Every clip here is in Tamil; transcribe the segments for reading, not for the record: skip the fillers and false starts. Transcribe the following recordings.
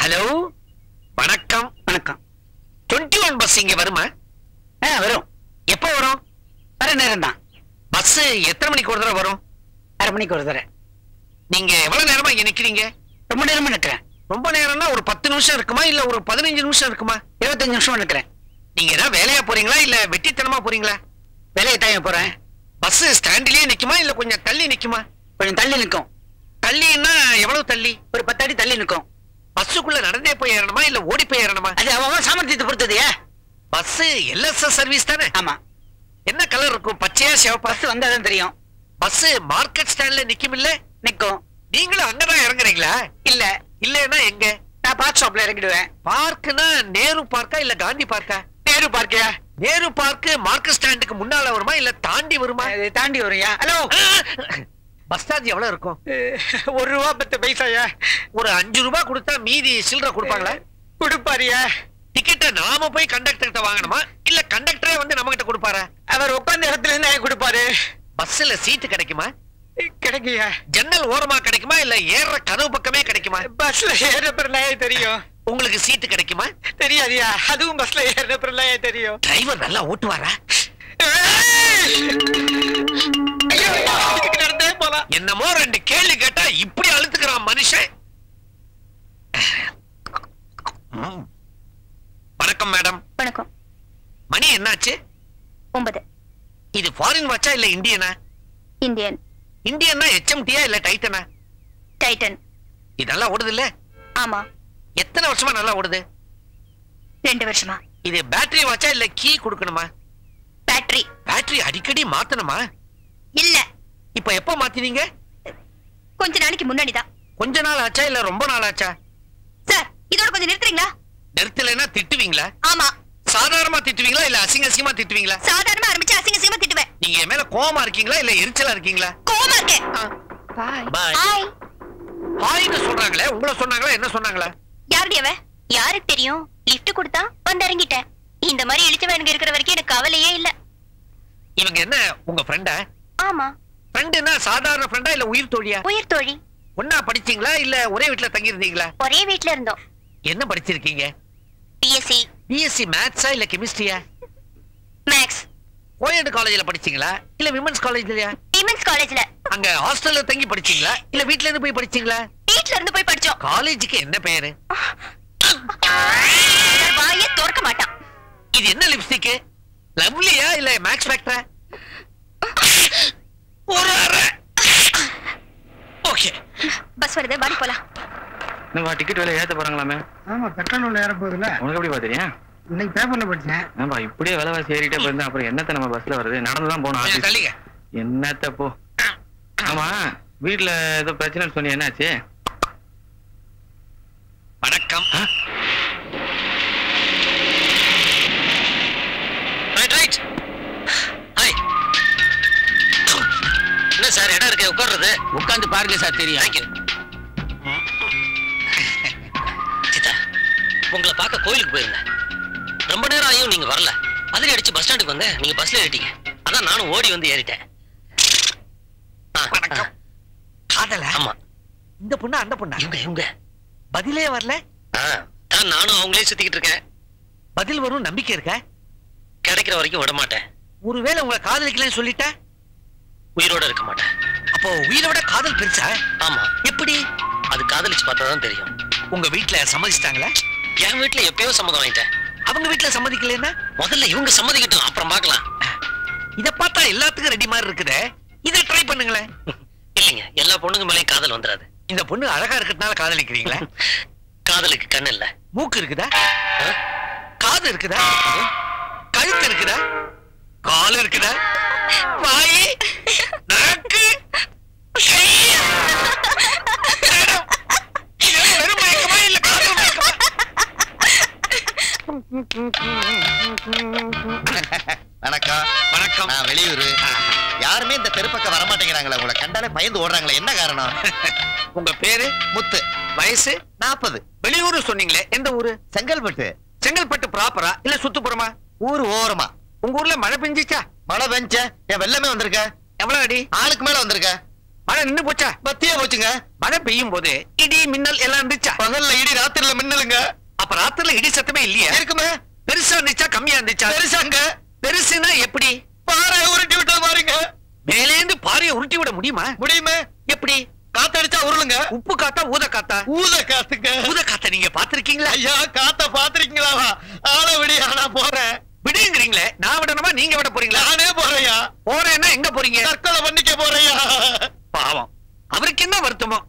ஹலோ, வணக்கம். வணக்கம். 21 பஸ் இங்க வருமா? வரும். எப்போ வரும்? வர நேரம் தான். பஸ் எத்தனை மணிக்கு ஒரு தடவை வரும்? 1/2 மணிக்கு ஒரு தடவை. நீங்க எவ்வளவு நேரமா இங்க நிக்கிறீங்க? ரொம்ப நேரமா நிக்கிறேன். ரொம்ப நேரம்னா ஒரு 10 நிமிஷம் இருக்குமா இல்ல ஒரு 15 நிமிஷம் இருக்குமா? 25 நிமிஷமா நிக்கிறேன். நீங்க ஏதாவது வேலையா போறீங்களா இல்ல வெட்டித்தனமா போறீங்களா? வேலையை தான் போறேன். பஸ் ஸ்டாண்டிலேயே நிக்குமா இல்ல கொஞ்சம் தள்ளி நிக்குமா? கொஞ்சம் தள்ளி நிக்கும். தள்ளின்னா எவ்வளவு தள்ளி? ஒரு 10 அடி தள்ளி நிக்கும். பஸ்ஸுக்குள்ள நடந்தே போய் ஏறணுமா இல்ல ஓடி போய் ஏறணுமா? அது அவன் சாமர்த்தியத்தை பொறுத்தது. பஸ் எல்எஸ்எஸ் சர்வீஸ் தானே? ஆமா. என்ன கலர் இருக்கும்? பச்சையா சிவப்பா? பஸ் வந்தாதான் தெரியும். பஸ் மார்க்கெட் ஸ்டாண்ட்ல நிக்கும் இல்ல? நிக்கும். நீங்களும் அங்கதான் இறங்குறீங்களா? இல்ல. இல்லன்னா எங்க? நான் பார்க் ஷாப்ல இறங்கிடுவேன். பார்க்னா நேரு பார்க்கா இல்ல காந்தி பார்க்கா? நேரு பார்க்கியா? நேரு பார்க் மார்க்கெட் ஸ்டாண்டுக்கு முன்னால வருமா இல்ல தாண்டி வருமா? தாண்டி வரும்யா. ஹலோ, பஸ் சார்ஜ் எவ்வளவு இருக்கும்? 1 ரூபா 10 பைசாயா? ஒரு 5 ரூபாய் கொடுத்தா மீதி சில்லறை கொடுப்பாங்களா? கொடுப்பாரியா? டிக்கெட்டை நாம போய் கண்டக்டர் கிட்ட வாங்கணுமா இல்ல கண்டக்டரே வந்து நம்ம கிட்ட கொடுப்பாரா? அவர் உட்கார்ந்த இடத்துல இருந்து கொடுப்பாரு. பஸ்ல சீட்டு கிடைக்குமா? கிடைக்குயா? ஜன்னல் ஓரமா கிடைக்குமா இல்ல ஏற கதவு பக்கமே கிடைக்குமா? பஸ்ல ஏற பிறகு தெரியும். உங்களுக்கு சீட்டு கிடைக்குமா? தெரியாதியா? அதுவும் பஸ்ல ஏற பிறகு தெரியும். டிரைவர் நல்லா ஓட்டுவாரா? நடந்தே போலாம். என்னமோ 2 கேள்வி கேட்டா இப்படி அழுத்துக்கிறான் மனுஷன். வணக்கம் மேடம். வணக்கம். மணி என்னாச்சு? 9. இது ஃபாரின் வாட்சா இல்ல இந்தியனா? இந்தியன். இந்தியன்னா HMTயா இல்ல டைட்டனா? டைட்டன். இது நல்லா ஓடுது இல்ல? ஆமா. எத்தனை வருஷமா நல்லா ஓடுது? 2 வருஷமா. இது பேட்டரி வாட்சா இல்ல கீ கொடுக்கணுமா? பேட்டரி. பேட்டரி அடிக்கடி மாத்தணுமா? இல்ல. இப்ப எப்ப மாத்தினீங்க? கொஞ்ச நாளைக்கு முன்னாடி தான். கொஞ்ச நாள் ஆச்சா இல்ல ரொம்ப நாள் ஆச்சா? சார், இதோட கொஞ்சம் நிறுத்துறீங்களா? நிறுத்தலைன்னா திட்டுவீங்களா? ஆமா. சாதாரணமா திட்டுவீங்களா இல்ல அசிங்க அசிங்கமா திட்டுவீங்களா? சாதாரணமா ஆரம்பிச்சு அசிங்க அசிங்கமா திட்டுவேன். நீங்க என் மேல கோவமா இருக்கீங்களா இல்ல எரிச்சலா இருக்கீங்களா? கோவமா இருக்கேன். பாய். ஹாய். ஹாய்னு சொல்றாங்களே, உங்களை சொன்னாங்களா என்ன சொன்னாங்களா? யாருடைய அவ? யாருக்கு தெரியும்? லிஃப்ட் கொடுத்தா வந்து இறங்கிட்டேன். இந்த மாதிரி இழிச்சவனுங்க இருக்கிற வரைக்கும் எனக்கு கவலையே இல்ல. இவங்க என்ன உங்க ஃப்ரெண்டா? ஆமா. ஃப்ரெண்டுனா சாதாரண ஃப்ரெண்டா இல்ல உயிர் தோழியா? உயிர் தோழி. ஒண்ணா படிச்சீங்களா இல்ல ஒரே வீட்ல தங்கி இருந்தீங்களா? ஒரே வீட்ல இருந்தோம். என்ன படிச்சிருக்கீங்க? பிஎஸ்சி. பிஎஸ்சி மேத்ஸா இல்ல கெமிஸ்ட்ரியா? மேத்ஸ். கோயட் காலேஜ்ல படிச்சீங்களா இல்ல விமென்ஸ் காலேஜ்லயா? விமென்ஸ் காலேஜ்ல. அங்க ஹாஸ்டல்ல தங்கி படிச்சீங்களா இல்ல வீட்ல இருந்து போய் படிச்சீங்களா? வீட்ல இருந்து போய் படிச்சோம். காலேஜுக்கு என்ன பேரு? வாயே திறக்க மாட்டான். இது என்ன லிப்ஸ்டிக்? லவ்லியா இல்ல மேக்ஸ் ஃபேக்டரா? ஒரு அரை. ஓகே. பஸ் வருது, வாடி போலாம். நம்ம டிக்கெட் விலை ஏத்த போறாங்களாமே? ஆமா, பெட்ரோல் விலை ஏற போகுதுல. உனக்கு எப்படி பாத்தீங்க? இன்னைக்கு பேப்பர்ல படிச்சேன். ஆமா, இப்படியே விலைவாசி ஏறிட்டே போயிருந்தா அப்புறம் என்னத்த நம்ம பஸ்ல வருது? நடந்துதான் போனோம் ஆபீஸ். தள்ளிங்க. என்னத்த போ. ஆமா, வீட்டுல ஏதோ பிரச்சனைன்னு சொன்னி என்னாச்சு? வணக்கம். Right right. ஹாய். என்ன சார் இடம் இருக்கு உட்கார்றது? உட்கார்ந்து பாருங்க சார், தெரியும். தேங்க்யூ. சித்தா, உங்களை பார்க்க கோயிலுக்கு போயிருந்தேன். ரொம்ப நேரம் ஆகியும் நீங்க வரல. அதிரி அடிச்சு பஸ் ஸ்டாண்டுக்கு வந்தேன். நீங்க பஸ்ல ஏறிட்டீங்க. அதான் நானும் ஓடி வந்து ஏறிட்டேன். வணக்கம். காதல? ஆமா. இந்த பொண்ணு அந்த பொண்ணா? இவங்க பதிலே வரல. நானும் அவங்களே சுத்திக்கிட்டு இருக்கேன். பதில் வரும் நம்பிக்கை இருக்க? கிடைக்கிற வரைக்கும் விட மாட்டேன். ஒருவேளை உங்களை காதலிக்கலன்னு சொல்லிட்ட உயிரோட இருக்க மாட்டேன். அப்போ உயிரோட காதல் பெருசா? ஆமா. எப்படி? அது காதலிச்சு பார்த்தாதான் தெரியும். உங்க வீட்டுல சம்மதிச்சிட்டாங்களா? என் வீட்டுல எப்பயோ சம்மதம் வாங்கிட்டேன். அவங்க வீட்டுல சம்மதிக்கலன்னா முதல்ல இவங்க சம்மதிக்கட்டும், அப்புறம் பார்க்கலாம். இத பார்த்தா எல்லாத்துக்கும் ரெடி மாதிரி இருக்குதே. இதை ட்ரை பண்ணுங்களேன். இல்லைங்க, எல்லா பொண்ணுங்க மேலேயும் காதல் வந்துடாது. இந்த பொண்ணு அழகா இருக்கிறதுனால காதலிக்கிறீங்களா? காதலுக்கு கண்ணு இல்ல. மூக்கு இருக்குதா? காது இருக்குதா? கழுத்து இருக்குதா? கால் இருக்குதா? வாய், நாக்கு, கை. வெறும் மயக்கமா இல்ல காதல் மயக்கமா? வணக்கம். வணக்கம். நான் வெளியூர். யாருமே இந்த தெருப்பக்கம் வர மாட்டேங்கிறாங்களா? உங்களை கண்டாலே பயந்து ஓடுறாங்களே, என்ன காரணம்? உங்க பேரு? முத்து. வயசு? 40. வெளியூர் சொன்னீங்களே, எந்த ஊரு? செங்கல்பட்டு. செங்கல்பட்டு ப்ராப்பரா இல்ல சுத்துப்புறமா? ஊர் ஓரமா. உங்க ஊர்ல மழை பெஞ்சிச்சா? மழை பெஞ்ச என் வெள்ளமே வந்திருக்க. எவ்வளவு அடி? ஆளுக்கு மேல வந்திருக்க. மழை நின்னு போச்சா? பத்தியா போச்சுங்க. மழை பெய்யும் போது இடி மின்னல் எல்லாம் இருந்துச்சா? பகல்ல இடி, ராத்திரில மின்னலுங்க. அப்ப ராத்திரில இடி சத்தமே இல்லையா? இருக்குமே. பெருசா இருந்துச்சா கம்மியா இருந்துச்சா? பெருசாங்க. பெருசுனா எப்படி? பாறை உருட்டி விட்டா பாருங்க. மேலேந்து பாறையை உருட்டி விட முடியுமா? முடியுமே. எப்படி? காத்தடிச்சா உருளுங்க. உப்பு காத்தா ஊத காத்தா? ஊத காத்துங்க. ஊத காத்த நீங்க பாத்திருக்கீங்களா? ஐயா காத்த பாத்திருக்கீங்களா? ஆள விடியா, நான் போறேன். விடுங்கிறீங்களே, நான் விடணுமா நீங்க விட போறீங்களா? நானே போறேயா. போறேன்னா எங்க போறீங்க? தற்கொலை பண்ணிக்க போறேயா. பாவம், அவருக்கு என்ன வருத்தமோ.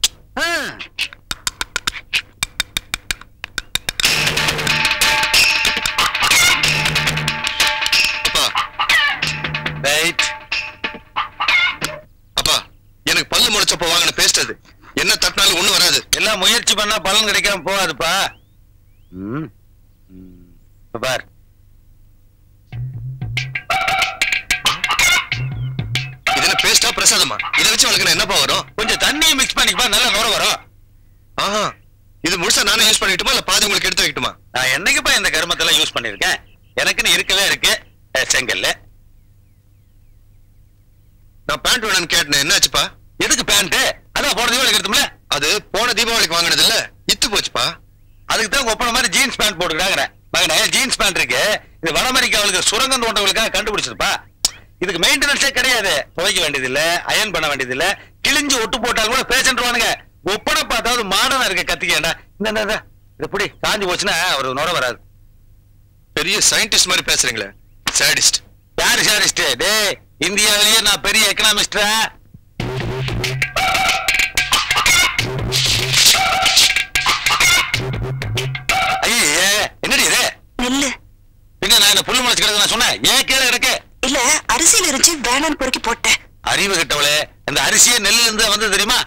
அப்பா, எனக்கு பல்லு முளைச்சப்ப வாங்கின பேஸ்ட் அது. என்ன தட்டினாலும் ஒண்ணு வராது. எல்லாம் முயற்சி பண்ணா பலன் கிடைக்காம போகாதுப்பா. பார், இதுல பேஸ்டா பிரசாதமா? இதை வச்சு வளர்க்கணும் என்னப்பா வரும்? கொஞ்சம் தண்ணியை மிக்ஸ் பண்ணிப்பா, நல்லா நுர வரும். ஆஹா, இது முழுசா நானே யூஸ் பண்ணிட்டுமா இல்ல பாதி உங்களுக்கு எடுத்து வைக்கட்டுமா? நான் என்னைக்குப்பா இந்த கருமத்தெல்லாம் யூஸ் பண்ணிருக்கேன். எனக்குன்னு இருக்கவே இருக்கு செங்கல்ல. நான் பேண்ட் வேணும்னு கேட்டேன், என்னாச்சுப்பா? எதுக்கு பேண்ட்? அதான் போன தீபாவளிக்கு எடுத்தோம்ல. அது போன தீபாவளிக்கு வாங்கினது இல்ல, இத்து போச்சுப்பா. அதுக்கு தான் ஒப்பன மாதிரி ஜீன்ஸ் பேண்ட் போட்டுக்கிறாங்க. மகனே, ஜீன்ஸ் பேண்ட் இருக்கு, இது வட அமெரிக்காவுக்கு சுரங்கம் தோண்டவங்களுக்காக கண்டுபிடிச்சிருப்பா. இதுக்கு மெயின்டெனன்ஸே கிடையாது. துவைக்க வேண்டியது இல்ல, அயன் பண்ண வேண்டியது இல்ல. கிழிஞ்சு ஒட்டு போட்டாலும் கூட பேசன்ட்ருவானுங்க. ஒப்பனை பார்த்தாவது மாடனா இருக்க கத்திக்கேண்டா. இந்த இப்படி காஞ்சி போச்சுன்னா ஒரு நுர வராது. பெரிய சயின்டிஸ்ட் மாதிரி பேசுறீங்களே. சாடிஸ்ட். யாரு சாடிஸ்ட்? டே, இந்தியாவிலேயே நான் பெரிய எக்கனாமிஸ்டா. ஐயே, என்னடி இது? நெல்லு. பின்ன நான் என்ன புல்லு முளைச்சு கிடக்கு நான் சொன்னேன்? ஏன் கீழே கிடக்கு? இல்ல, அரிசியில இருந்துச்சு, வேணான்னு பொறுக்கி போட்டேன். அறிவு கிட்டவளே, இந்த அரிசியே நெல்லுல இருந்து வந்து தெரியுமா?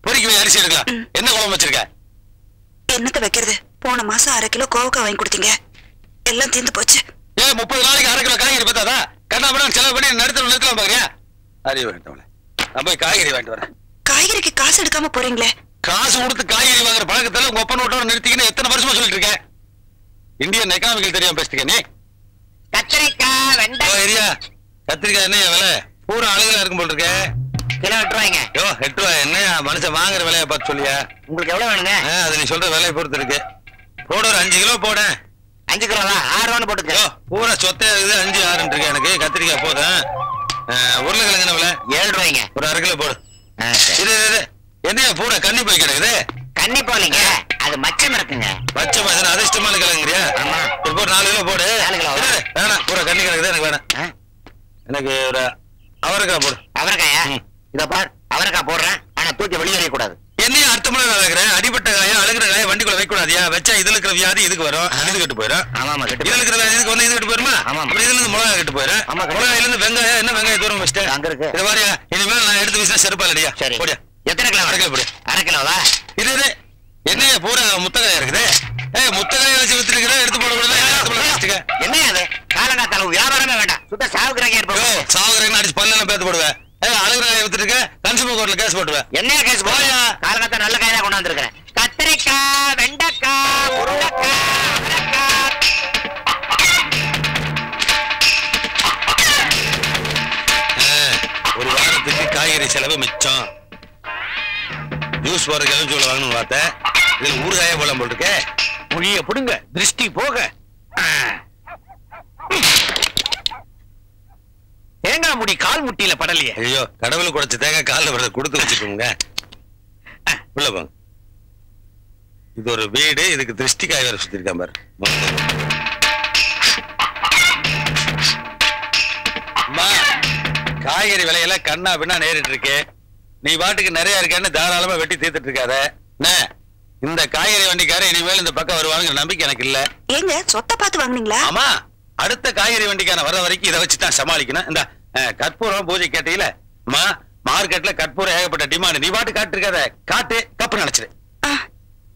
பொறுக்கி போய் அரிசி எடுக்கலாம். என்ன குழம்பு வச்சிருக்க? என்னத்த வைக்கிறது? போன மாசம் 1/2 கிலோ கோவக்காய் வாங்கி கொடுத்தீங்க, எல்லாம் தீர்ந்து போச்சு. ஏன் 30 நாளைக்கு 1/2 கிலோ காய்கறி பார்த்தாதா? கண்ணா பண்ண செலவு பண்ணி நடுத்தல நிறுத்தலாம் பாக்குறியா? அறிவு கிட்டவளே, நான் போய் காய்கறி வாங்கிட்டு வரேன். காய்கறிக்கு காசு எடுக்காம போறீங்களே. காசு கொடுத்து காய்கறி வாங்குற பழக்கத்துல உங்க ஒப்பன் ஓட்டோட நிறுத்திக்கின்னு எத்தனை வருஷமா சொல்லிட்டு இருக்கேன். இந்தியன் எக்கனாமிக்கல் தெரியாம பேசிக்க நீ. கத்திரிக்காய், வெண்டைக்காய். ஏரியா, கத்திரிக்காய் என்ன விலை? பூரா அழுகலா இருக்கும் போல் இருக்கே. கிலோ 8 ரூபாய்ங்க. யோ, 8 ரூபாய் என்ன மனுஷன் வாங்குற விலையை பார்த்து சொல்லியா? உங்களுக்கு எவ்வளவு வேணுங்க? அது நீ சொல்ற விலையை பொறுத்து இருக்கு. போட ஒரு 5 கிலோ போட. 5 கிலோ தான் 6 ரூபான்னு போட்டுக்க. யோ, பூரா சொத்தையா இருக்குது, 5 6 இருக்கு எனக்கு. கத்திரிக்காய் போதும். உருளைக்கிழங்கு என்ன விலை? 7 ரூபாய்ங்க. ஒரு 1/2 கிலோ போடு. இது என்னையா பூரா கண்ணி போய் கிடக்குது? கண்ணி போலீங்க, அது மச்சம் இருக்குங்க. பச்சை மாதிரி அதிர்ஷ்டமான கிழங்குறியா? ஆமா. இப்போ 4 கிலோ போடு. 4 கிலோ வேணாம், பூரா கண்ணி கிடக்குது எனக்கு வேணாம். எனக்கு ஒரு அவரைக்காய் போடு. அவரைக்காயா? இத பார், அவரைக்காய் போடுறேன், ஆனா தூக்கி வெளியே கூடாது. என்னையும் அர்த்தமுள்ள நான் வைக்கிறேன். அடிப்பட்ட காய அழுகிற காய வண்டிக்குள்ள வைக்க கூடாதியா? வச்சா இதுல இருக்கிற வியாதி இதுக்கு வரும், இது கெட்டு போயிடும். ஆமா, இதுல இருக்கிற வியாதி இதுக்கு வந்து இது கெட்டு போயிருமா? அப்புறம் இதுல இருந்து மிளகாய் கெட்டு போயிடும். மிளகாயில இருந்து வெங்காயம், என்ன வெங்காயம் தூரம் வச்சுட்டேன் அங்க இருக்கு. இது மாதிரியா? இனிமேல் நான் எடுத்து வீசினா செருப்பாலடியா? சரி, போடியா. எத்தனை கிலோ? 1/2 கிலோ போடு. 1/2 கிலோவா? இது என்னையா பூரா முத்தக்காயா இருக்குது? முத்தக்காயை வச்சு வித்துருக்கிற, எடுத்து போட கூடாது. என்ன அது? காலங்காத்தால வியாபாரமே வேண்டாம், சுத்த சாவுக்குறாங்க இருப்போம். சாவுக்குறேன்னு அடிச்சு பல்லெல்லாம் பேத்து போடுவேன். அழுகிற காயை வித்துருக்க, கன்சூமர் கோர்ட்ல கேஸ் போட்டுவேன். என்ன கேஸ் போயா? காலங்காத்தா நல்ல காய் தான் கொண்டாந்து இருக்கிறேன். கத்திரிக்காய், வெண்டைக்காய், உருளைக்காய், அவரைக்காய். ஒரு வாரத்துக்கு காய்கறி செலவு மிச்சம். ஜூஸ் போற கிளம்பி வாங்கணும் பார்த்தேன். இதுல ஊறுகாய போலாம் போட்டுருக்க. மொழிய புடுங்க, திருஷ்டி போக. தேங்காய் முடி கால் முட்டியில படலையே. ஐயோ, கடவுள் குடைச்ச தேங்காய் காலில் வரத கொடுத்து வச்சுக்கோங்க. உள்ள போங்க. இது ஒரு வீடு, இதுக்கு திருஷ்டி காய் வேற சுத்தி இருக்கான் பாரு. அம்மா, காய்கறி விலையெல்லாம் கண்ணா பின்னா நேரிட்டு இருக்கு. நீ பாட்டுக்கு நிறைய இருக்கேன்னு தாராளமா வெட்டி தீர்த்துட்டு இருக்காத. இந்த காய்கறி வண்டிக்கார இனிமேல் இந்த பக்கம் வருவாங்க நம்பிக்கை எனக்கு இல்ல. ஏங்க, சொத்தை பார்த்து வாங்குனீங்களா? ஆமா, அடுத்த காய்கறி வண்டிக்கான வர வரைக்கும் இதை வச்சுதான் சமாளிக்கணும். இந்த கற்பூரம் பூஜை கேட்டீங்கள, மார்க்கெட்ல கற்பூரம் ஏகப்பட்ட டிமாண்ட். நீ பாட்டு காட்டு இருக்காத, காட்டு கப்பு நினைச்சிரு.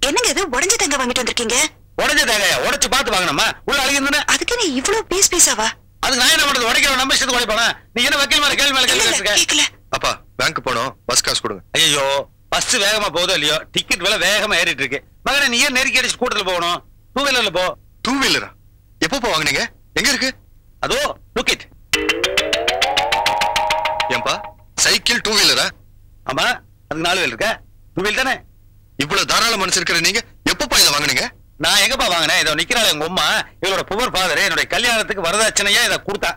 என்னங்க இது, உடைஞ்ச தேங்காய் வாங்கிட்டு வந்திருக்கீங்க? உடைஞ்ச தேங்காயா? உடைச்சு பார்த்து வாங்கணுமா? உள்ள அழுகிருந்தா அதுக்கு நீ இவ்வளவு பீஸ் பீஸாவா? அதுக்கு நான் என்ன பண்றது? உடைக்கிற நம்ம இஷ்டத்துக்கு உடைப்பானா? நீ என்ன வக்கீல் மேல கேள்வி மேல கேள்வி கேட்க? அப்பா, பேங்க் போனோம், பஸ் காசு கொடுங்க. ஐயோ, பஸ் வேகமா போதோ இல்லையோ, டிக்கெட் விலை வேகமா ஏறிட்டு இருக்கு. மகனே, நீ ஏன் நெருக்கி அடிச்சு ஸ்கூட்டர்ல போகணும்? 2 வீலர்ல போ. 2 வீலரா? எப்போ வாங்குனீங்க? எங்க இருக்கு? அதோ லுக் இட். ஏன்பா, சைக்கிள் 2 வீலரா? ஆமா, அதுக்கு 4 வீல் இருக்க, 2 வீல் தானே. இவ்வளவு தாராள மனசு இருக்கிற நீங்க எப்பப்பா இதை வாங்குனீங்க? நான் எங்கப்பா வாங்கினேன்? இதோ நிக்கிறாள் எங்க அம்மா, இவளோட புவர் ஃபாதர் என்னுடைய கல்யாணத்துக்கு வரதட்சணையா இதை கொடுத்தா.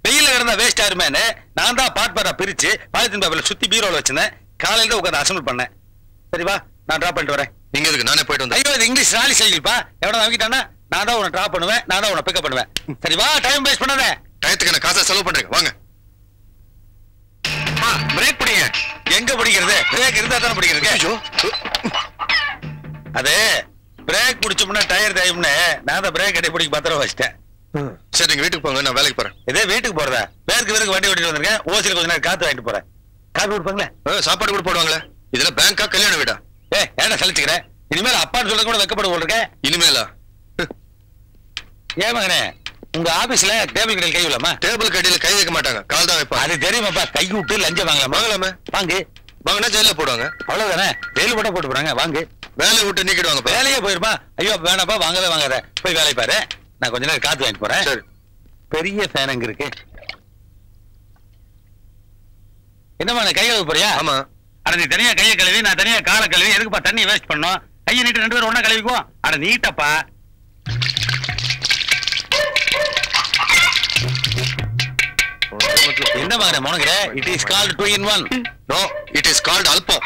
வெயில கிடந்தா வேஸ்ட் ஆயிருமேன்னு நான் தான் பாட்பாரா பிரிச்சு பாலித்தீன் பேப்பர்ல சுத்தி பீரோல வச்சிருந்தேன். காலையில உட்காந்து அசம்பிள் பண்ணேன். சரிவா, நான் டிராப் பண்ணிட்டு வரேன். நீங்க எதுக்கு? நானே போயிட்டு வந்தேன். ஐயோ, இது இங்கிலீஷ் ராலி செய்யுப்பா. எவ்வளவு வாங்கிட்டானா நான் தான் உன்னை டிராப் பண்ணுவேன், நான் தான் உன்னை பிக்கப் பண்ணுவேன். சரிவா, டைம் வேஸ்ட் பண்ணாத. டயத்துக்கு என்ன காசா செலவு பண்றீங்க? வாங்க. பிரேக் பிடிங்க. எங்க பிடிக்கிறது? பிரேக் இருந்தா தானே பிடிக்கிறது. ஐயோ, அது பிரேக் பிடிச்சோம்னா டயர் டைம்னு நான் தான் பிரேக் அடி பிடிக்க பத்திரம் வச்சிட்டேன். சரி நீங்க வீட்டுக்கு போங்க, நான் வேலைக்கு போறேன். இதே வீட்டுக்கு போறதா? பேருக்கு வண்டி ஓட்டிட்டு வந்திருக்கேன். ஓசில கொஞ்ச நேரம் காத்து வாங்கிட்டு போறேன். காப்பி கொடுப்பாங்களே, சாப்பாடு கூட போடுவாங்களே. இதுல பேங்கா கல்யாண வீடா? ஏன்னா சலிச்சுக்கிறேன். இனிமேல் அப்பான்னு சொல்ல கூட வெக்கப்பட போட்டிருக்கேன். இனிமேலா? ஏன் மகனே, உங்க ஆபீஸ்ல டேபிள் கடையில் கை விடலாமா? டேபிள் கடையில கை வைக்க மாட்டாங்க, கால் தான் வைப்பாங்க. அது தெரியுமாப்பா. கை விட்டு லஞ்சம் வாங்கலாமா? வாங்கலாமே. வாங்கு. வாங்கினா ஜெயில போடுவாங்க. அவ்வளவுதானே, ஜெயிலு போட்டா போட்டு போறாங்க. வாங்கு. வேலையை விட்டு நீக்கிடுவாங்க. வேலையே போயிருப்பா. ஐயோ வேணாப்பா, வாங்கவே வாங்காத. போய் வேலை பாரு, நான் கொஞ்ச நேரம் காத்து வாங்கிட்டு போறேன். சரி. பெரிய ஃபேன் அங்க இருக்கு. என்னமா கை கழுவ போறியா? ஆமா. அட நீ தனியா கையை கழுவி, நான் தனியா காலை கழுவி, எதுக்குப்பா தண்ணி வேஸ்ட் பண்ணோம்? கையை நீட்டு 2 பேரும் ஒண்ணா கழுவிக்குவோம். அட நீட்டப்பா. என்ன மகனே முனங்குற? It is called 2 in 1. No, it is called album.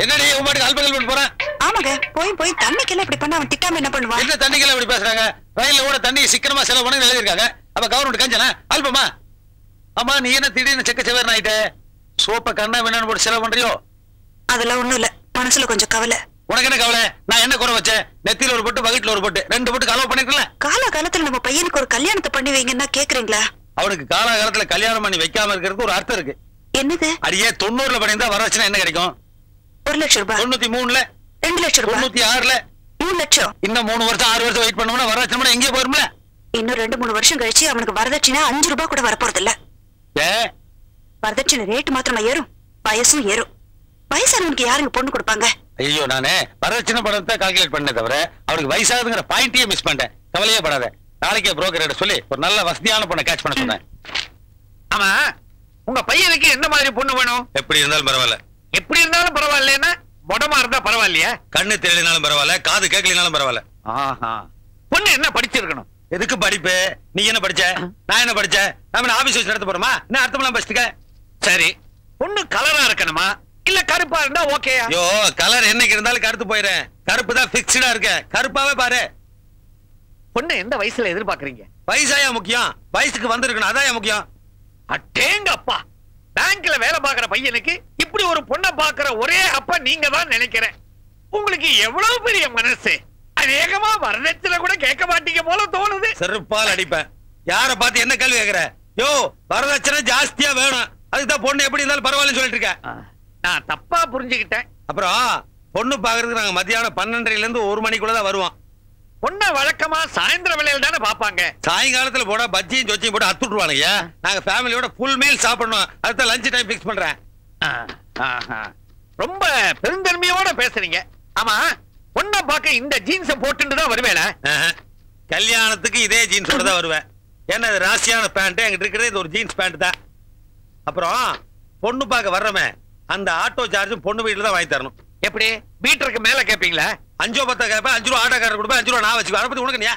என்னடி உன் பாட்டுக்கு அல்பங்கள் பண்ண போறேன்? ஆமாங்க, போய் தண்ணிக்கெல்லாம் இப்படி பண்ண அவன் திட்டாம என்ன பண்ணுவான்? என்ன தண்ணிக்கெல்லாம் இப்படி பேசுறாங்க? ரயில்ல கூட தண்ணி சிக்கனமா செலவு பண்ணி எழுதிருக்காங்க. அப்ப கவர்மெண்ட் கஞ்சனா அல்பமா? ஆமா, நீ என்ன திடீர்னு செக்க செவேர்னு ஆயிட்ட? சோப்ப கண்ணா வேணும்னு போட்டு செலவு பண்றியோ? அதெல்லாம் ஒண்ணும் இல்ல, மனசுல கொஞ்சம் கவலை. உனக்கு என்ன கவலை? நான் என்ன குறை வச்சேன்? நெத்தியில ஒரு பொட்டு, வகிட்டுல ஒரு பொட்டு, 2 பொட்டு கலவு பண்ணிருக்கல. காலகாலத்துல நம்ம பையனுக்கு ஒரு கல்யாணத்தை பண்ணி வைங்கன்னா கேக்குறீங்களா? அவனுக்கு காலகாலத்துல கல்யாணம் பண்ணி வைக்காம இருக்கிறதுக்கு ஒரு அர்த்தம் இருக்கு. என்னது? அடியே 90ல பண்ணியிருந்தா வரவச்சுனா என்ன கிடைக்கும்? 1 லட்சம் ரூபாய். 93ல, 2 லட்சம் ரூபாய். 96ல, 3 லட்சம். இன்னும் 3 வருஷம் 6 வருஷம் வெயிட் பண்ணோம்னா வரவச்சுனா எங்கேயே போயிரும்ல. இன்னும் 2-3 வருஷம் கழிச்சு அவனுக்கு வரதட்சணை 5 ரூபாய் கூட வரப்போறது இல்ல. வரதட்சணை ரேட் மாத்திரமா ஏறும், வயசும் ஏறும். வயசானவனுக்கு யாருங்க பொண்ணு கொடுப்பாங்க? ஐயோ, நானே வரதட்சணை படத்தை கால்குலேட் பண்ண தவிர அவனுக்கு வயசாகுதுங்கிற பாயிண்டையே மிஸ் பண்ணிட்டேன். கவலையே படாத, நாளைக்கே புரோக்கர் சொல்லி ஒரு நல்ல வசதியான பொண்ணை கேட்ச் பண்ண சொன்னேன். ஆமா, உங்க பையனுக்கு என்ன மாதிரி பொண்ணு வேணும்? எப்படி இருந்தாலும் பரவாயில்ல. எப்படி இருந்தாலும் பரவாயில்லைன்னா மொடமா இருந்தா பரவாயில்லையா? கண்ணு தெரியலனாலும் பரவாயில்ல, காது கேட்கலனாலும் பரவாயில்ல. பொண்ணு என்ன படிச்சிருக்கணும்? எதுக்கு படிப்பு? நீ என்ன படிச்ச? நான் என்ன படிச்ச? நாம ஆபீஸ் வச்சு நடத்த போறோமா? என்ன அர்த்தம்லாம் படிச்சுக்க? சரி, பொண்ணு கலரா இருக்கணுமா இல்ல கருப்பா இருந்தா ஓகேயா? ஐயோ, கலர் என்னைக்கு இருந்தாலும் கருத்து போயிடுறேன். கருப்பு தான் பிக்ஸ்டா இருக்க. கருப்பாவே பாரு. பொண்ணு எந்த வயசுல எதிர்பார்க்கறீங்க? வயசாயா முக்கியம்? வயசுக்கு வந்திருக்கணும், அதான் முக்கியம். அட்டேங்க அப்பா, பேங்க்ல வேலை பாக்குற பையனுக்கு இப்படி ஒரு பொண்ணை பாக்குற ஒரே அப்பா நீங்க தான் நினைக்கிறேன். உங்களுக்கு எவ்வளவு பெரிய மனசு! அநேகமா வரதட்சணை கூட கேட்க மாட்டீங்க போல தோணுது. செருப்பால் அடிப்பேன். யார பார்த்து என்ன கேள்வி கேக்குற? யோ, வரதட்சணை ஜாஸ்தியா வேணும், அதுக்குதான் பொண்ணு எப்படி இருந்தாலும் பரவாயில்லன்னு சொல்லிட்டு இருக்க. நான் தப்பா புரிஞ்சுக்கிட்டேன். அப்புறம் பொண்ணு பாக்குறதுக்கு நாங்க மத்தியானம் 12:30ல இருந்து 1 மணிக்குள்ளதான் வருவோம். பொண்ணை வழக்கமா சாயந்தர வேளையில தானே பாப்பாங்க. சாயங்காலத்துல போட பஜ்ஜியும் சொச்சியும் போட்டு அத்துட்டுருவானுங்க. நாங்க ஃபேமிலியோட ஃபுல் மீல் சாப்பிடணும், அதுதான் லஞ்ச் டைம் பிக்ஸ் பண்றேன். ரொம்ப பெருந்தன்மையோட பேசுறீங்க. ஆமா, பொண்ணை பார்க்க இந்த ஜீன்ஸ போட்டுட்டு தான் வருவேல? கல்யாணத்துக்கு இதே ஜீன்ஸோட தான் வருவேன். ஏன்னா இது ராசியான பேண்ட், எங்கிட்ட இருக்கிறது இது ஒரு ஜீன்ஸ் பேண்ட் தான். அப்புறம் பொண்ணு பார்க்க வர்றமே அந்த ஆட்டோ சார்ஜும் பொண்ணு வீட்டுல தான் வாங்கி தரணும். எப்படி? மீட்டருக்கு மேல கேப்பீங்களா? 5 10 கேப்பேன். 5 ரூபா ஆட்டோக்காரர் கொடுப்பேன், 5 ரூபா நான் வச்சுக்குவேன். அதை பத்தி உனக்கு நீயா?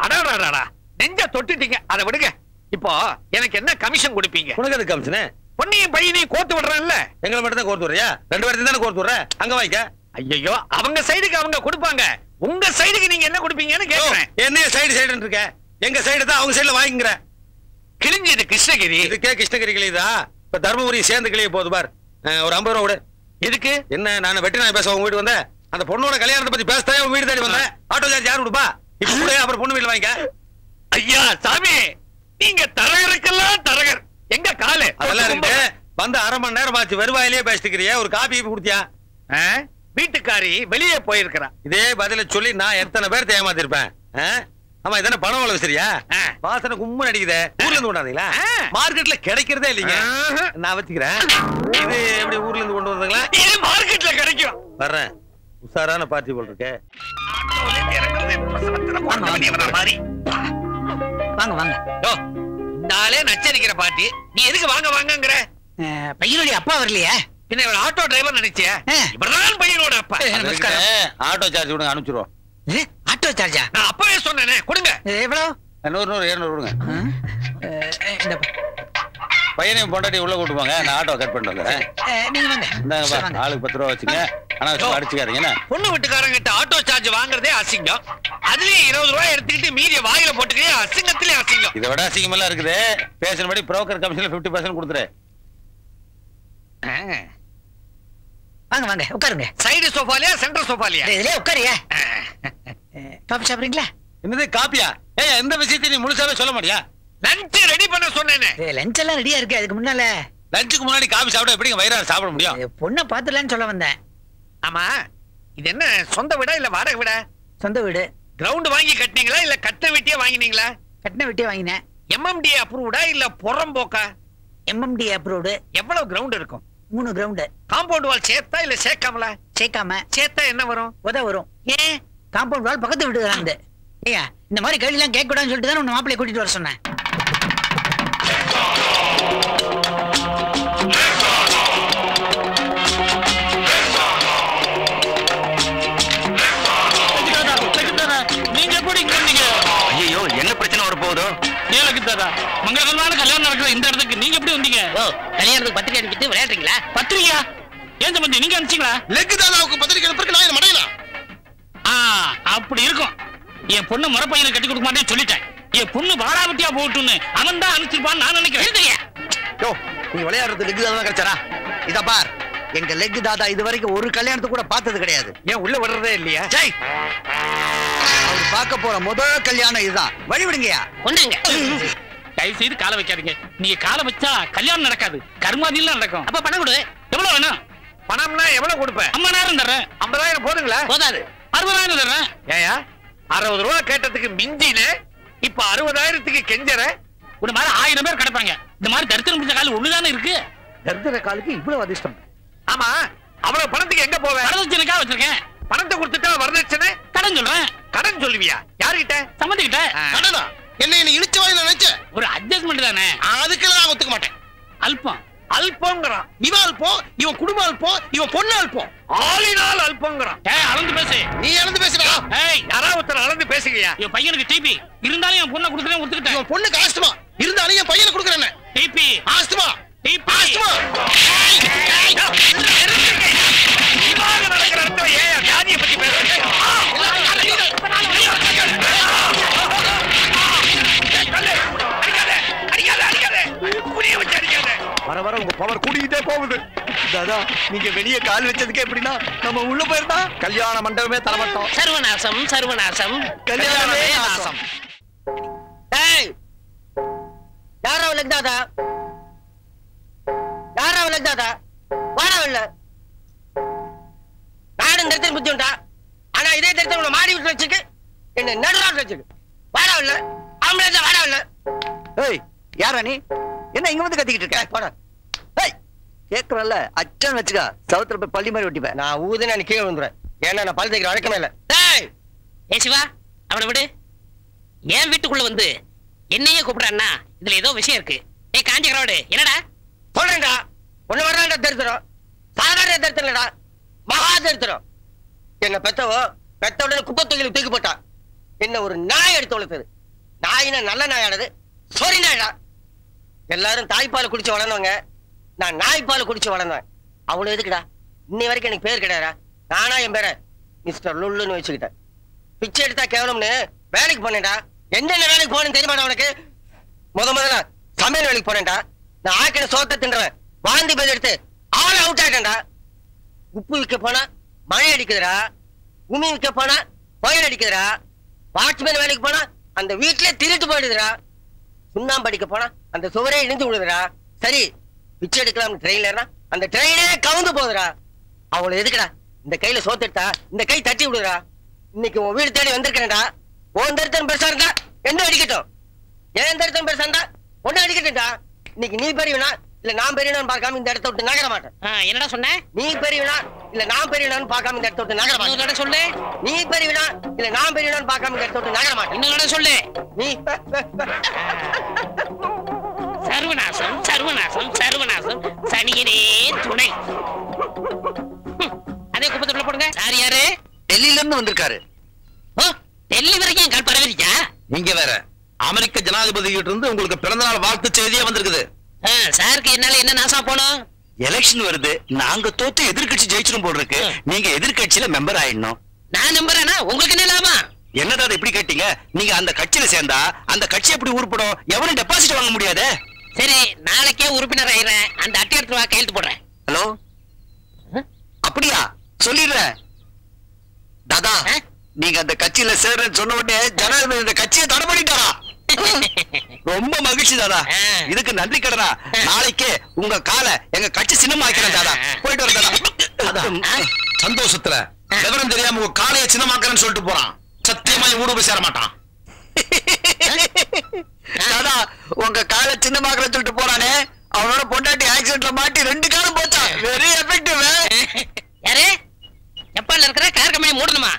அடாடாடா, நெஞ்ச தொட்டுட்டீங்க. அதை விடுங்க. இப்போ எனக்கு என்ன கமிஷன் கொடுப்பீங்க? உனக்கு அது கமிஷனு? பொண்ணையும் பையனையும் கோர்த்து விடுறேன்ல. எங்களை மட்டும் தான் கோர்த்து விடுறியா? 2 பேர்த்தையும் தானே கோர்த்து விடுற. அங்க வாங்கிக்க. ஐயோ, அவங்க சைடுக்கு அவங்க கொடுப்பாங்க, உங்க சைடுக்கு நீங்க என்ன கொடுப்பீங்கன்னு கேக்குறேன். என்ன சைடு இருக்க? எங்க சைடு தான் அவங்க சைடுல வாங்கிக்கிற. கிழிஞ்சது கிருஷ்ணகிரி. இதுக்கே கிருஷ்ணகிரி கிளியுதா? இப்ப தர்மபுரி சேர்ந்து கிளிய போகுது பார். ஒரு 50 ரூபா விடு. எதுக்கு? என்ன நான் வெட்டி நான் பேச உங்க வீட்டு வந்தேன்? அந்த பொண்ணோட கல்யாணத்தை பத்தி பேசத்தான் உங்க வீடு தேடி வந்தேன். ஆட்டோ சார்ஜ் யாரு கொடுப்பா? இப்ப கூட அப்புறம் பொண்ணு வீட்டுல வாங்கிக்க. ஐயா சாமி, நீங்க தரகருக்கெல்லாம் தரகர். எங்க காலு? அதெல்லாம் இருக்கு. வந்து 1/2 மணி நேரம் ஆச்சு, வருவாயிலேயே பேசிக்கிறியா? ஒரு காபி குடுத்தியா? வீட்டுக்காரி வெளியே போயிருக்கிறா. இதே பதில சொல்லி நான் எத்தனை பேர் ஏமாத்திருப்பேன். ஆமா, இதானே பணம் வள வச்சிருக்கியா? வாசனை கும்மு அடிக்குதே. ஊர்ல இருந்து கொண்டாந்தீங்களா? மார்க்கெட்ல கிடைக்கிறதே இல்லைங்க. நான் வச்சுக்கிறேன். இது எப்படி ஊர்ல இருந்து கொண்டு வந்தீங்களா? இது மார்க்கெட்ல கிடைக்கும். வர்றேன். உஷாரான பார்ட்டி போல் இருக்கே. வாங்க வாங்க. நாளே நச்சரிக்கிற பார்ட்டி, நீ எதுக்கு வாங்க வாங்கங்கிற? பையனுடைய அப்பா வரலையா? பின்ன இவர் ஆட்டோ டிரைவர் நினைச்சியா? இவர்தான் பையனோட அப்பா. ஆட்டோ சார்ஜ் கொடுங்க, அனுப்பிச்சிருவோம். ஆட்டோ சார்ஜா? நான் அப்பவே சொன்னேனே, கொடுங்க. எவ்வளவு? 100 200 கொடுங்க. இந்த பையனையும் பொண்டாட்டி உள்ள கூட்டு போங்க, நான் ஆட்டோ கட் பண்ணிட்டு வந்துடுறேன். நீங்க வாங்க. இந்தாங்க, ஆளுக்கு 10 ரூபா வச்சுங்க. ஆனா அடிச்சுக்காதீங்க. பொண்ணு வீட்டுக்காரங்கிட்ட ஆட்டோ சார்ஜ் வாங்குறதே அசிங்கம். அதுலயும் 20 ரூபாய் எடுத்துக்கிட்டு மீதிய வாயில போட்டுக்கே அசிங்கத்திலே அசிங்கம். இதை விட அசிங்கம் எல்லாம் இருக்குது. பேசினபடி புரோக்கர் கமிஷன்ல 50% கொடுத்துரு. வாங்க வாங்க உட்காருங்க. சைடு சோஃபாலியா சென்டர் சோஃபாலியா? இதுலயே உட்காரியா. காபி சாப்பிடுறீங்களா? என்னது காப்பியா? ஏய், எந்த விஷயத்தையும் நீ முழுசாவே சொல்ல மாட்டியா? லஞ்ச் ரெடி பண்ண சொன்னேனே. லஞ்ச் எல்லாம் ரெடியா இருக்கு. அதுக்கு முன்னால லஞ்சுக்கு முன்னாடி காபி சாப்பிட எப்படிங்க வயிறார சாப்பிட முடியும்? பொண்ணை பாத்துலான்னு சொல்ல வந்தேன். ஆமா, இது என்ன சொந்த வீடா இல்ல வாடகை வீடா? சொந்த வீடு. கிரவுண்ட் வாங்கி கட்டினீங்களா இல்ல கட்ட வெட்டியே வாங்கினீங்களா? கட்டின வெட்டியே வாங்கினேன். எம்எம்டி அப்ரூவ்டா இல்ல புறம்போக்கா? MMD approved. எவ்வளவு கிரவுண்ட் இருக்கும்? 3 கிரவுண்ட். காம்பவுண்ட் வால் சேர்த்தா இல்ல சேர்க்காமல? சேர்க்காம. சேர்த்தா என்ன வரும்? உத வரும். ஏன்? காம்பவுண்ட் வால் பக்கத்து வீடு தான். ஏயா இந்த மாதிரி கேள்வி எல்லாம் கேட்க கூடாதுன்னு சொல்லிட்டு தான் உன் மாப்பிள்ளைய கூட்டிட்டு வர சொன்னேன். நீங்க எப்படி வந்தீங்க? ஐயோ, என்ன பிரச்சனை வர போகுதோ? ஏலக்கு தாதா, மங்களகரமான கல்யாணம் நடக்கிற இந்த இடத்துக்கு நீங்க எப்படி வந்தீங்க? கல்யாணத்துக்கு பத்திரிக்கை அனுப்பிட்டு விளையாடுறீங்களா? பத்திரிக்கையா? ஏன் சம்பந்தி நீங்க அனுப்பிச்சீங்களா? லெக்கு தாதாவுக்கு பத்திரிக்கை அனுப்புறதுக்கு நான் என்ன மடையலாம்? அப்படி இருக்கும். என் பொண்ணு முறை பையனை கட்டி கொடுக்க மாட்டேன்னு சொல்லிட்டேன். என் பொண்ணு வாடாவட்டியா போட்டுன்னு அவன் தான் அனுப்பிச்சிருப்பான்னு நான் நினைக்கிறேன். நீ விளையாடுறது லெக்கு தாதா கிடைச்சாரா? இத பார், எங்க லெக்கு தாதா இது வரைக்கும் ஒரு கல்யாணத்துக்கு கூட பார்த்தது கிடையாது. ஏன் உள்ள வர்றதே இல்லையா? ஜெய், அவர் பார்க்க போற முதல் கல்யாணம் இதுதான். வழி விடுங்கயா. ஒண்ணுங்க. தயவு செய்து காலை வைக்காதீங்க. நீங்க காலை வச்சா கல்யாணம் நடக்காது, கர்மாதிலாம் நடக்கும். அப்ப பணம் கொடு. எவ்வளவு வேணும்? பணம்னா எவ்வளவு கொடுப்பேன்? 50,000 தர்றேன். 50,000 போதுங்களா? போதாது. 60,000 தர்றேன். ஏயா 60 ரூபா கேட்டதுக்கு மிஞ்சின, இப்ப 60,000க்கு கெஞ்சற. ஒரு மாதிரி 1000 பேர் கிடப்பாங்க. இந்த மாதிரி தரித்திரம் பிடிச்ச கால் ஒண்ணுதானே இருக்கு. தரித்திர காலுக்கு இவ்வளவு அதிர்ஷ்டம். ஆமா, அவ்வளவு பணத்துக்கு எங்க போவேன்? வரதட்சணைக்கா வச்சிருக்கேன். பணத்தை கொடுத்துட்டா வரதட்சணை? கடன் சொல்றேன். கடன் சொல்லுவியா? யாருகிட்ட? சம்மந்திக்கிட்ட. கடனா? என்ன இழுச்ச வாயில நினைச்ச? ஒரு அட்ஜஸ்ட்மெண்ட் தானே. அதுக்கெல்லாம் நான் ஒத்துக்க மாட்டேன். அல்பம். அல்பங்கிறான். இவன் அல்பம், இவன் குடும்பம் அல்பம், இவன் பொண்ணு அல்பம். ஆளினால் அல்பங்கிறான். அளந்து பேசு. நீ அளந்து பேசுறா? யாராவது ஒருத்தர் அளந்து பேசுகியா? என் பையனுக்கு டிபி இருந்தாலும் என் பொண்ணை கொடுக்குறேன், ஒத்துக்கிட்டேன். இவன் பொண்ணுக்கு ஆஸ்துமா இருந்தாலும் என் பையனை கொடுக்குறேன். TB asthma, TB asthma. இவாக நடக்கிற இடத்துல ஏன் ஜாதியை பத்தி பேசுறீங்க? வர வர உங்க பவர் கூடிக்கிட்டே போகுது. தாதா, நீங்க வெளியே கால் வச்சதுக்கு எப்படின்னா நம்ம உள்ள போயிருந்தா கல்யாண மண்டபமே தரமாட்டோம். சர்வநாசம் சர்வநாசம். கல்யாணமே நாசம். ஏய், யாரா லெக் தாதா? யாரா லெக் தாதா? வாடா இல்ல. நானும் தரித்திரம் புத்தி உண்டா? ஆனா இதே தரித்திரம் உள்ள மாடி வீட்டுல வச்சிருக்கு, என்ன நடுறாட்டு வச்சிருக்கு. வாடா இல்ல. ஆம்பளை வாடா இல்ல. ஏய், யாரா நீ? என்ன இங்க வந்து கத்திக்கிட்டு இருக்க? போடா. ஏய், கேக்குறல்ல, அச்சன் வச்சுக்க. சவுத்துல போய் பள்ளி மாதிரி ஒட்டிப்பேன். நான் ஊதுனா நீ கீழே விழுந்துறேன். ஏன்னா நான் பல் தைக்கிற வழக்கமே இல்ல. ஏய், ஏ சிவா, அவனை விடு. ஏன் வீட்டுக்குள்ள வந்து என்னையே கூப்பிடுறான்னா இதுல ஏதோ விஷயம் இருக்கு. ஏ காஞ்சிக்கிறோடு, என்னடா சொல்றேன்டா? ஒண்ணு வரலாண்டா தரித்திரம். சாதாரண தரித்திரம் இல்லடா, மகா தரித்திரம். என்ன பெத்தவோ பெத்த உடனே குப்பை தொகையில தூக்கி போட்டா. என்ன ஒரு நாய் எடுத்து வளர்த்தது. நாயினா நல்ல நாயானது, சொரி நாயடா. எல்லாரும் தாய்ப்பால் குடிச்சு வளர்ந்தவங்க, நான் நாய்ப்பால் குடிச்சு வளர்ந்தேன். அவ்வளவு எதுக்குடா? இன்னை வரைக்கும் எனக்கு பேர் கிடையாதா? நானா என் பேரை மிஸ்டர் லுல்லுன்னு வச்சுக்கிட்டேன். பிச்சை எடுத்தா கேவலம்னு வேலைக்கு போனேன்டா. என்னென்ன வேலைக்கு போனேன்னு தெரியுமாடா உனக்கு? முதல்ல சமையல் வேலைக்கு போனேன்டா. நான் ஆக்கின சோத்தை தின்றேன். வாந்தி பதில் எடுத்து ஆள் அவுட் ஆயிட்டேன்டா. உப்பு விற்க போனா மழை அடிக்குதுடா, உமி விற்க போனா புயல் அடிக்குதுடா, வாட்ச்மேன் வேலைக்கு போனா அந்த வீட்டுல திருட்டு போயிடுதுடா, சுண்ணாம்பு அடிக்க போனா அந்த சுவரே இடிந்து விடுதுடா. சரி, பிச்சை எடுக்கலாம் ட்ரெயின்ல அந்த ட்ரெயினே கவுந்து போகுதுடா. அவ்வளவு எதுக்குடா? இந்த கையில சோத்து எடுத்தா இந்த கை தட்டி விடுறா. இன்னைக்கு உன் வீடு தேடி வந்திருக்கேன்டா. உன் தரித்திரம் பெருசா இருந்தா என்ன அடிக்கட்டும், ஏன் தரித்திரம் பெருசா இருந்தா ஒண்ணு அடிக்கட்டும்டா. இன்னைக்கு நீ பெரியவனா இல்ல நான் பெரியவனான்னு பார்க்காம இந்த இடத்த விட்டு நகர மாட்டேன். என்னடா சொன்ன? நீ பெரியவனா இல்ல நான் பெரியவனான்னு பார்க்காம இந்த இடத்த விட்டு நகர மாட்டேன். சொல்லு. நீ பெரியவனா இல்ல நான் பெரியவனான்னு பார்க்காம இந்த இடத்த விட்டு நகர மாட்டேன். இன்னும் சொல்லு. நீ சர்வநாசம் சர்வநாசம் சர்வநாசம் தனியனே துணை. அதே குப்பத்துல போடுங்க. யார் யாரு? டெல்லியில இருந்து வந்திருக்காரு. டெல்லி வரைக்கும் கால் பரவிருச்சா? நீங்க வேற அமெரிக்க ஜனாதிபதி கிட்ட இருந்து உங்களுக்கு பிறந்தநாள் வாழ்த்து செய்தியா வந்திருக்குது. சாருக்கு என்னால என்ன நாசா போனோம்? எலெக்ஷன் வருது, நாங்க தோத்து எதிர்கட்சி ஜெயிச்சிடும் போல் இருக்கு. நீங்க எதிர்கட்சியில மெம்பர் ஆயிடணும். நான் நம்புறேனா? உங்களுக்கு என்ன லாபம்? என்னடா இப்படி கேட்டீங்க? நீங்க அந்த கட்சியில சேர்ந்தா அந்த கட்சி எப்படி உருப்படும்? எவனும் டெபாசிட் வாங்க முடியாது. சரி, நாளைக்கே உறுப்பினர் ஆயிடுறேன். அந்த அட்டை எடுத்து வா, கையெழுத்து போடுறேன். ஹலோ, அப்படியா? சொல்லிடுறேன். தாதா, நீங்க அந்த கட்சியில சேர்றேன்னு சொன்ன உடனே ஜனாதிபதி இந்த கட்சியை தடை பண்ணிட்டாரா? ரொம்ப மகிழ்ச்சி தாதா. இதுக்கு நன்றி கடனா. நாளைக்கே உங்க காலை எங்க கட்சி சின்னமா ஆக்கிறேன் தாதா. போயிட்டு வர தாதா. சந்தோஷத்துல விவரம் தெரியாம உங்க காலையை சின்னமாக்குறேன்னு சொல்லிட்டு போறான். சத்தியமா ஊடு போய் சேர மாட்டான். தாதா, உங்க காலை சின்னமாக்குறேன்னு சொல்லிட்டு போறானே, அவனோட பொண்டாட்டி ஆக்சிடென்ட்ல மாட்டி 2 காலம் போச்சா. Very effective. யாரு? ஜப்பான்ல இருக்கிற கார் கம்பெனி மூடணுமா?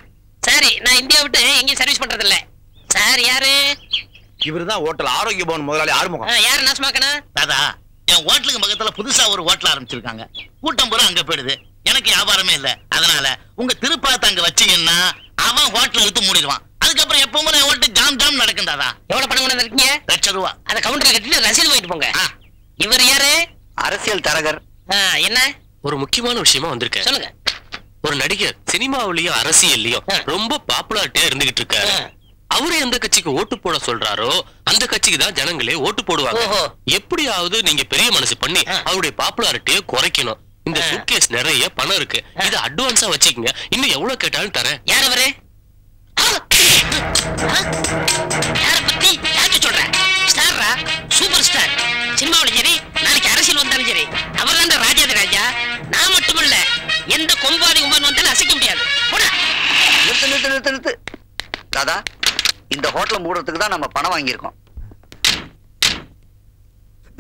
சரி, நான் இந்தியா விட்டு எங்கேயும் சர்வீஸ் பண்றது இல்ல. சார் யாரு? இவருதான் ஹோட்டல் ஆரோக்கிய பவன் முதலாளி ஆறுமுகம். யாரு நாசமாக்கணும்? தாதா, என் ஹோட்டலுக்கு பக்கத்துல புதுசா ஒரு ஹோட்டல் ஆரம்பிச்சிருக்காங்க. கூட்டம் பூரா அங்க போயிடுது. எனக்கு வியாபாரமே இல்ல. அதனால உங்க திருப்பாத்த அங்க வச்சீங்கன்னா அவன் ஹோட்டல் எடுத்து மூடிடுவான். அதுக்கப்புறம் எப்பவுமே என் ஹோட்டல் ஜாம் ஜாம் நடக்கும் தாதா. எவ்வளவு பணம் கொண்டு இருக்கீங்க? 1,00,000 ரூபா. அத கவுண்டர்ல கட்டிட்டு ரசீது போயிட்டு போங்க. இவர் யாரு? அரசியல் தரகர். என்ன? ஒரு முக்கியமான விஷயமா வந்திருக்கேன். சொல்லுங்க. ஒரு நடிகர் சினிமாவிலயும் அரசியல்லயும் ரொம்ப பாப்புலாரிட்டியா இருந்துகிட்டு இருக்காரு. அவரு எந்த கட்சிக்கு ஓட்டு போட சொல்றாரோ அந்த கட்சிக்கு தான் ஜனங்களே ஓட்டு போடுவாங்க. எப்படியாவது நீங்க பெரிய மனசு பண்ணி அவருடைய பாப்புலாரிட்டியை குறைக்கணும். இந்த சூட்கேஸ் நிறைய பணம் இருக்கு. இத அட்வான்ஸா வச்சுக்கங்க. இன்னும் எவ்வளவு கேட்டாலும் தரேன். யார் அவரு? யார பத்தி யாரு சொல்ற? ஸ்டாரா? Super star. சினிமாவுல சரி, நாளைக்கு அரசியல் வந்தாலும் சரி, அவர் தான் ராஜாதி ராஜா. நான் மட்டுமல்ல, எந்த கொம்பாதி கும்பன் வந்தாலும் அசைக்க முடியாது. நிறுத்து. தாதா, இந்த ஹோட்டலை மூடுறதுக்கு தான் நம்ம பணம் வாங்கியிருக்கோம்.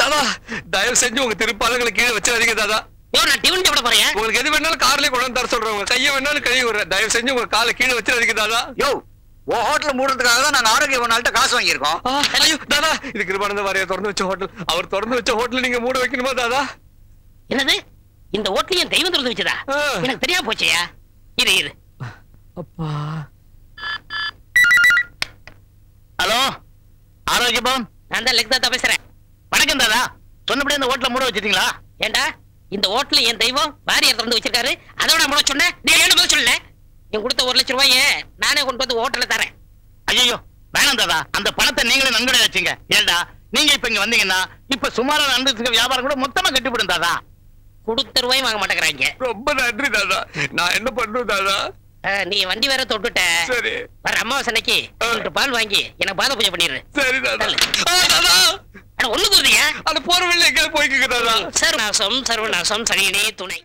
தாதா, தயவு செஞ்சு உங்க திருப்பாலங்களை கீழே வச்சிடாதீங்க தாதா. நான் டிவன் சாப்பிட போறேன். உங்களுக்கு எது வேணாலும் கார்லயே கொண்டு வந்து தர சொல்றேன். உங்க கையை வேணாலும் கழுவி விடுறேன். தயவு செஞ்சு உங்க காலை கீழே வச்சிடாதீங்க தாதா. யோ, உன் ஹோட்டலை மூடுறதுக்காக தான் நாங்க ஆரோக்கியவனால்ட்ட காசு வாங்கியிருக்கோம். ஐயோ தாதா, இது கிருபானந்த வாரியா திறந்து வச்ச ஹோட்டல். அவர் திறந்து வச்ச ஹோட்டல் நீங்க மூட வைக்கணுமா தாதா? என்னது? இந்த ஹோட்டலையும் தெய்வம் திறந்து வச்சதா? எனக்கு தெரியாம போச்சியா? இரு. அப்பா. ஹலோ, ஆரோக்கிய பவன். நான் தான் லெக்தாத்தா பேசுறேன். வணக்கம் தாதா. சொன்னபடி இந்த ஹோட்டலை மூட வச்சிட்டீங்களா? ஏண்டா, இந்த ஹோட்டல் என் தெய்வம் வாரியார் திறந்து வச்சிருக்காரு. அதோட மூட சொன்னேன். நீ என்ன பதில் சொல்லல? நீ கொடுத்த 1,00,000 ரூபாயை நானே கொண்டு வந்து ஹோட்டல்ல தரேன். ஐயோ வேணாம் தாதா. அந்த பணத்தை நீங்களே நன்கொடை வச்சுங்க. ஏண்டா, நீங்க இப்ப இங்க வந்தீங்கன்னா இப்ப சுமாரா நடந்துட்டு வியாபாரம் கூட மொத்தமா கட்டிவிடும் தாதா. கொடுத்த ரூபாயும் வாங்க மாட்டேங்கிறாங்க. ரொம்ப நன்றி தாதா. நான் என்ன பண்றேன் தாதா? நீ வண்டி வேற தொட்டுட்ட. சரி, வர அமாவாசனைக்கு பால் வாங்கி எனக்கு பாத பூஜை பண்ணிடு. சரி தாதா. தாதா, ஒண்ணு போறியா? அந்த போற வழியில எங்க போய்க்கு தாதா. சர்வநாசம் சர்வநாசம் சனியனே துணை.